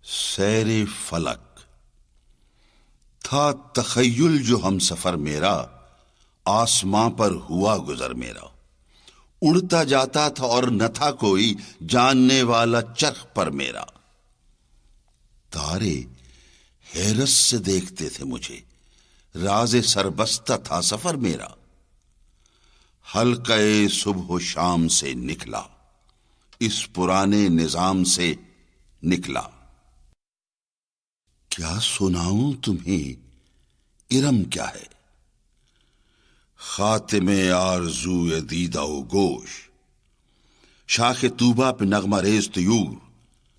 سیر فلک تھا تخیل جو ہم سفر میرا، آسماں پر ہوا گزر میرا، اڑتا جاتا تھا اور نہ تھا کوئی جاننے والا چرخ پر میرا۔ تارے حیرت سے دیکھتے تھے مجھے، راز سربستہ تھا سفر میرا۔ حلقہ صبح و شام سے نکلا، اس پرانے نظام سے نکلا۔ کیا سناؤں تمہیں ارم کیا ہے، خاتم آرزو دیدہ و گوش، شاخ طوبہ پہ نغمہ ریز طیور،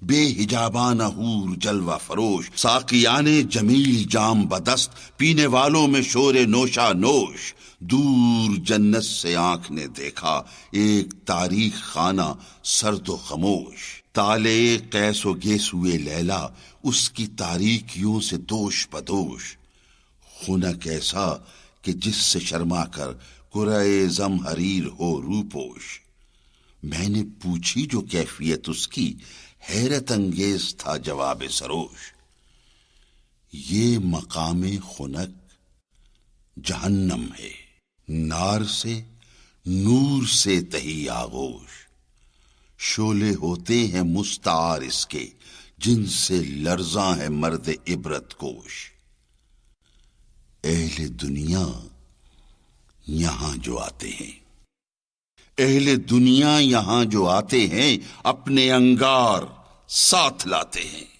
بے حجابانہ حور جلوہ فروش، ساقیان جمیل جام بدست، پینے والوں میں شور نوشا نوش۔ دور جنت سے آنکھ نے دیکھا ایک تاریخ خانہ سرد و خاموش، طالع قیس و گیسوئے لیلا، اس کی تاریکیوں سے دوش بدوش۔ خنک ایسا کہ جس سے شرما کر قرعہ زمہریر ہو روپوش۔ میں نے پوچھی جو کیفیت اس کی، حیرت انگیز تھا جواب سروش۔ یہ مقام خنک جہنم ہے، نار سے نور سے تہی آغوش، شعلے ہوتے ہیں مستعار اس کے، جن سے لرزاں ہے مرد عبرت کوش۔ اہل دنیا یہاں جو آتے ہیں، اہل دنیا یہاں جو آتے ہیں، اپنے انگار ساتھ لاتے ہیں۔